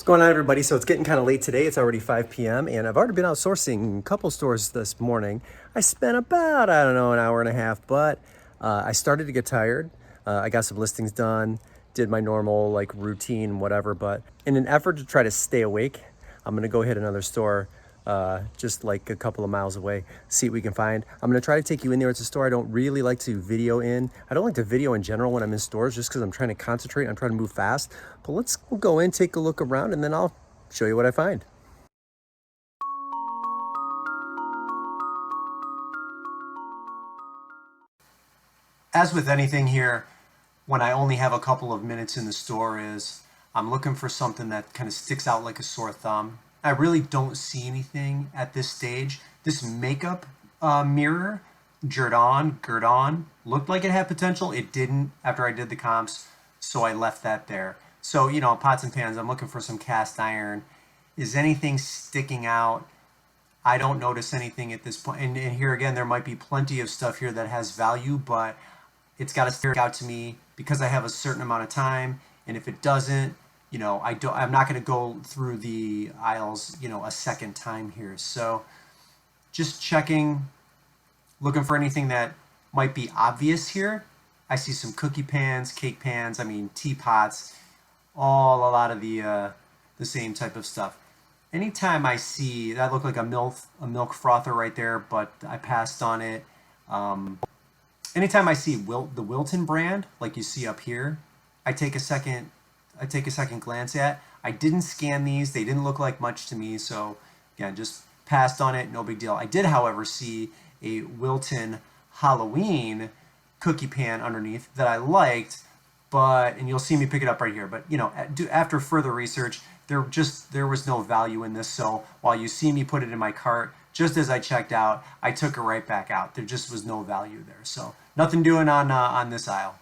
What's going on, everybody? So it's getting kind of late today. It's already 5 p.m. and I've already been out sourcing a couple stores this morning. I spent about, I don't know, an hour and a half, but I started to get tired. I got some listings done, did my normal like routine, whatever. But in an effort to try to stay awake, I'm going to go hit another store just like a couple of miles away, see what we can find. I'm gonna try to take you in there. It's a store I don't really like to video in. I don't like to video in general when I'm in stores just because I'm trying to concentrate. I'm trying to move fast. But let's go in, take a look around, and then I'll show you what I find. As with anything here, when I only have a couple of minutes in the store is I'm looking for something that kind of sticks out like a sore thumb. I really don't see anything at this stage. This makeup mirror, Gerdon, looked like it had potential. It didn't after I did the comps, so I left that there. So, pots and pans, I'm looking for some cast iron. Is anything sticking out? I don't notice anything at this point. And here again, there might be plenty of stuff here that has value, but it's got to stick out to me because I have a certain amount of time. And if it doesn't, I'm not going to go through the aisles, a second time here. So just checking, looking for anything that might be obvious here. I see some cookie pans, cake pans, teapots, a lot of the same type of stuff. Anytime I see, that looked like a milk frother right there, but I passed on it. Anytime I see the Wilton brand, like you see up here, I take a second glance at. I didn't scan these. They didn't look like much to me. So again, just passed on it. No big deal. I did, however, see a Wilton Halloween cookie pan underneath that I liked, and you'll see me pick it up right here. But after further research, there was no value in this. So while you see me put it in my cart, just as I checked out, I took it right back out. There just was no value there. So nothing doing on this aisle.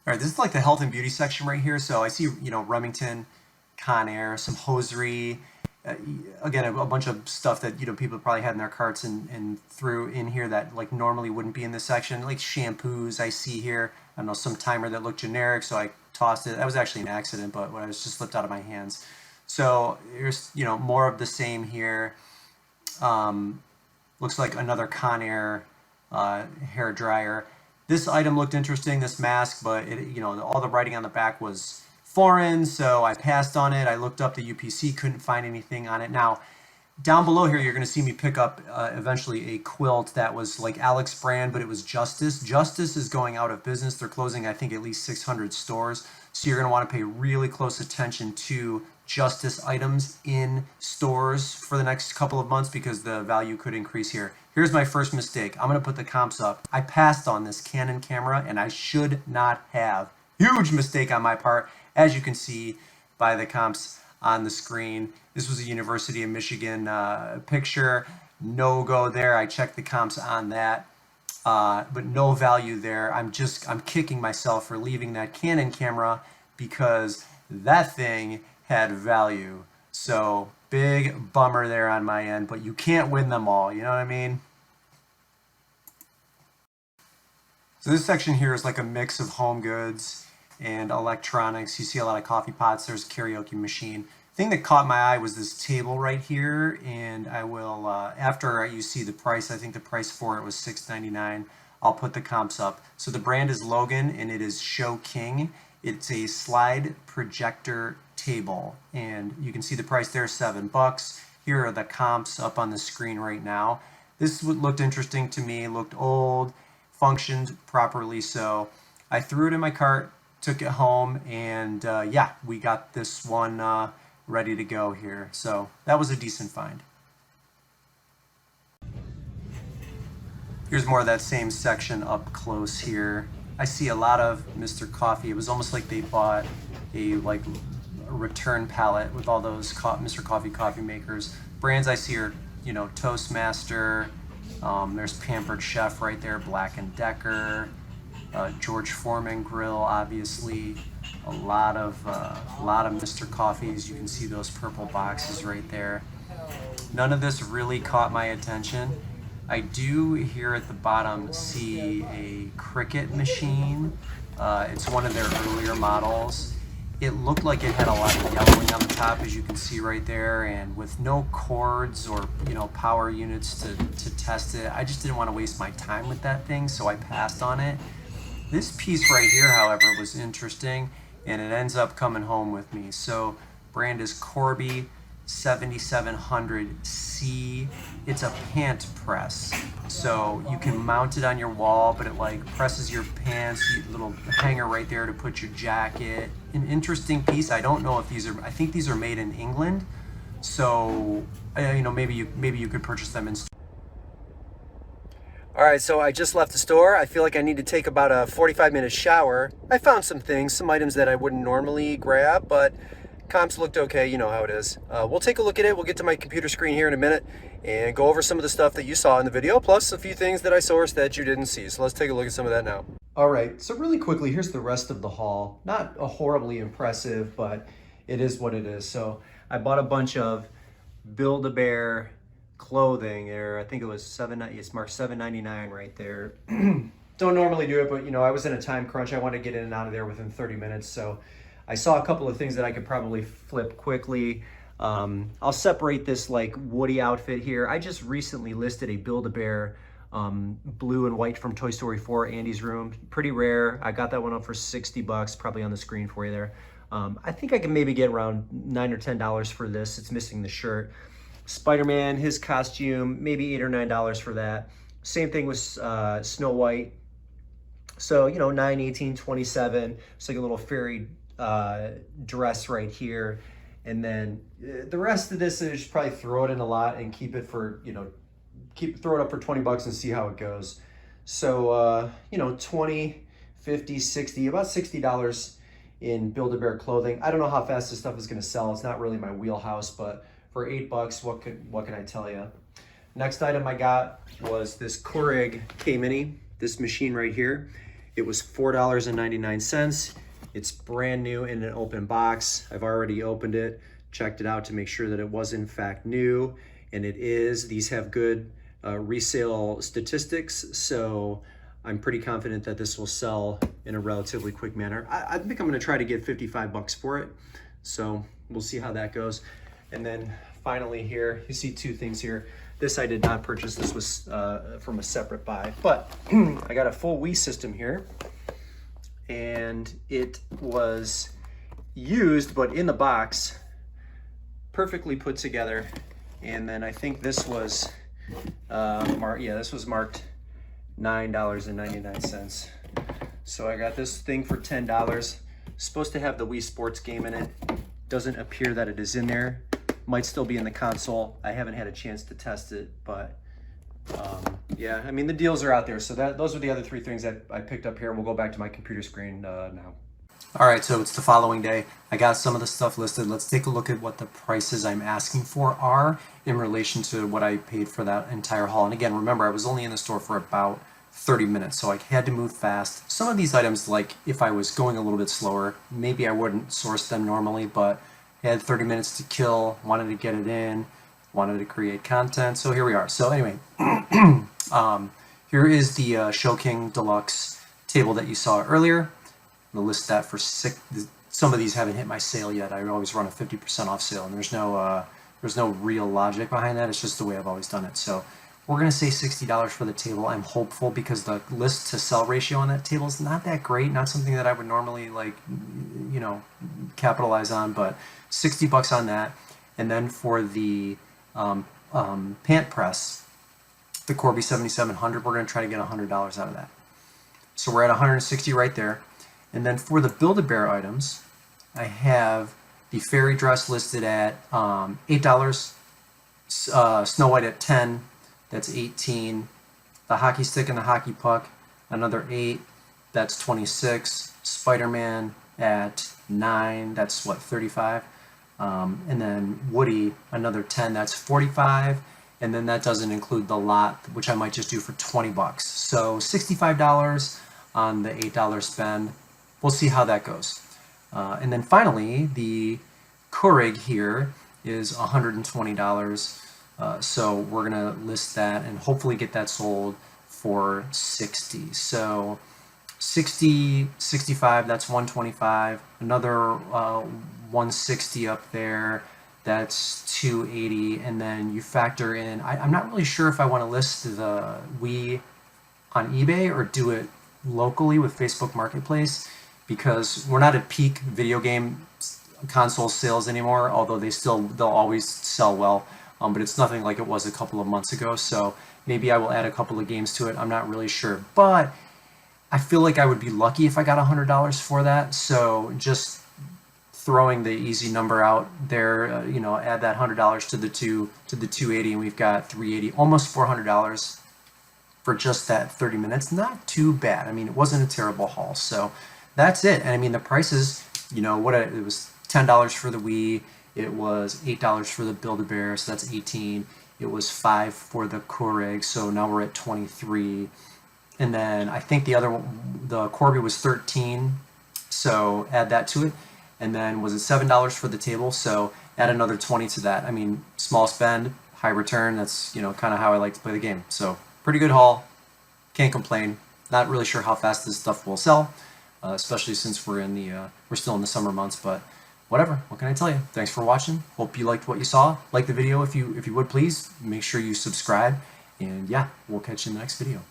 All right, this is like the health and beauty section right here. So I see, Remington, Conair, some hosiery, again, a bunch of stuff that, people probably had in their carts and threw in here that like normally wouldn't be in this section, like shampoos I see here. I don't know, some timer that looked generic, so I tossed it. That was actually an accident, but when I was just slipped out of my hands. So here's, more of the same here. Looks like another Conair hair dryer. This item looked interesting, this mask, but all the writing on the back was foreign, so I passed on it. I looked up the UPC, couldn't find anything on it. Now, down below here, you're going to see me pick up eventually a quilt that was like Alex brand, but it was Justice. Justice is going out of business. They're closing, I think, at least 600 stores. So you're going to want to pay really close attention to Justice items in stores for the next couple of months because the value could increase here. Here's my first mistake. I'm going to put the comps up. I passed on this Canon camera, and I should not have. Huge mistake on my part, as you can see by the comps on the screen. This was a University of Michigan picture. No go there. I checked the comps on that, but no value there. I'm kicking myself for leaving that Canon camera because that thing had value. So big bummer there on my end, but you can't win them all. You know what I mean? So this section here is like a mix of home goods and electronics. You see a lot of coffee pots. There's a karaoke machine. Thing that caught my eye was this table right here, and I will, after you see the price, I think the price for it was $6.99. I'll put the comps up. So the brand is Logan, and it is Show King. It's a slide projector table, and you can see the price there, $7. Here are the comps up on the screen right now. This looked interesting to me, looked old, functioned properly, so I threw it in my cart, took it home, and yeah, we got this one ready to go here. So that was a decent find. Here's more of that same section up close here. I see a lot of Mr. Coffee. It was almost like they bought a return pallet with all those Mr. Coffee makers. Brands I see are, Toastmaster. There's Pampered Chef right there, Black & Decker. George Foreman grill, obviously. A lot of Mr. Coffees. You can see those purple boxes right there. None of this really caught my attention. I do here at the bottom see a Cricut machine. It's one of their earlier models, it looked like it had a lot of yellowing on the top, as you can see right there, and with no cords or power units to test it, I just didn't want to waste my time with that thing, so I passed on it. This piece right here, however, was interesting, and it ends up coming home with me. So brand is Corby 7700C. It's a pant press, so you can mount it on your wall, but it like presses your pants, little hanger right there to put your jacket. An interesting piece. I don't know if these are, I think these are made in England, so maybe you could purchase them in store. All right, so I just left the store. I feel like I need to take about a 45-minute shower. I found some things, some items that I wouldn't normally grab, but comps looked okay. You know how it is. We'll take a look at it. We'll get to my computer screen here in a minute and go over some of the stuff that you saw in the video, plus a few things that I sourced that you didn't see. So let's take a look at some of that now. All right, so really quickly, here's the rest of the haul. Not a horribly impressive, but it is what it is. So I bought a bunch of Build-A-Bear clothing there. I think it was it's marked $7.99 right there. Don't normally do it, but I was in a time crunch. I wanted to get in and out of there within 30 minutes. So I saw a couple of things that I could probably flip quickly. I'll separate this like Woody outfit here. I just recently listed a Build-A-Bear blue and white from Toy Story 4, Andy's room. Pretty rare. I got that one up for 60 bucks, probably on the screen for you there. I think I can maybe get around $9 or $10 for this. It's missing the shirt. Spider-Man, his costume, maybe $8 or $9 for that. Same thing with Snow White. So, 9, 18, 27. It's like a little fairy dress right here. And then the rest of this is probably throw it in a lot and keep it for, throw it up for 20 bucks and see how it goes. So, 20, 50, 60, about $60 in Build-A-Bear clothing. I don't know how fast this stuff is going to sell. It's not really my wheelhouse, but for 8 bucks, what can I tell you? Next item I got was this Keurig K-Mini, this machine right here. It was $4.99. It's brand new in an open box. I've already opened it, checked it out to make sure that it was in fact new, and it is. These have good resale statistics, so I'm pretty confident that this will sell in a relatively quick manner. I think I'm gonna try to get 55 bucks for it, so we'll see how that goes. And then finally here, you see two things here. This I did not purchase. This was from a separate buy, but I got a full Wii system here, and it was used, but in the box, perfectly put together. And then I think this was, this was marked $9.99. So I got this thing for $10. Supposed to have the Wii Sports game in it. Doesn't appear that it is in there. Might still be in the console. I haven't had a chance to test it, but yeah, I mean, the deals are out there. So those are the other three things that I picked up here. We'll go back to my computer screen now. All right, so it's the following day. I got some of the stuff listed. Let's take a look at what the prices I'm asking for are in relation to what I paid for that entire haul. And again, remember, I was only in the store for about 30 minutes, so I had to move fast. Some of these items, like if I was going a little bit slower, maybe I wouldn't source them normally, but I had 30 minutes to kill, wanted to get it in, wanted to create content, so here we are. So anyway, here is the Show King Deluxe table that you saw earlier. I'm gonna list that for some of these haven't hit my sale yet. I always run a 50% off sale, and there's no real logic behind that. It's just the way I've always done it. So we're gonna say $60 for the table. I'm hopeful because the list to sell ratio on that table is not that great, not something that I would normally capitalize on, but 60 bucks on that. And then for the pant press, the Corby 7700, we're gonna try to get $100 out of that. So we're at 160 right there. And then for the Build-A-Bear items, I have the fairy dress listed at $8, Snow White at 10, that's 18. The hockey stick and the hockey puck, another 8, that's 26. Spider-Man at 9, that's what, 35. And then Woody, another 10, that's 45. And then that doesn't include the lot, which I might just do for 20 bucks. So $65 on the $8 spend. We'll see how that goes. And then finally, the Keurig here is $120. So we're gonna list that and hopefully get that sold for $60. So 60, 65, that's 125. Another 160 up there, that's 280. And then you factor in, I'm not really sure if I want to list the Wii on eBay or do it locally with Facebook Marketplace, because we're not at peak video game console sales anymore, although they'll always sell well. But it's nothing like it was a couple of months ago. So maybe I will add a couple of games to it. I'm not really sure, but I feel like I would be lucky if I got $100 for that. So just throwing the easy number out there, add that $100 to the 280, and we've got 380, almost $400 for just that 30 minutes. Not too bad. I mean, it wasn't a terrible haul. So that's it. And I mean, the prices, it was $10 for the Wii. It was $8 for the Build-A-Bear, so that's 18. It was $5 for the Keurig, so now we're at 23. And then I think the Corby was 13, so add that to it. And then was it $7 for the table, so add another 20 to that. I mean, small spend, high return. That's kind of how I like to play the game. So pretty good haul. Can't complain. Not really sure how fast this stuff will sell, especially since we're still in the summer months. But whatever. What can I tell you? Thanks for watching. Hope you liked what you saw. Like the video if you would, please. Make sure you subscribe. And yeah, we'll catch you in the next video.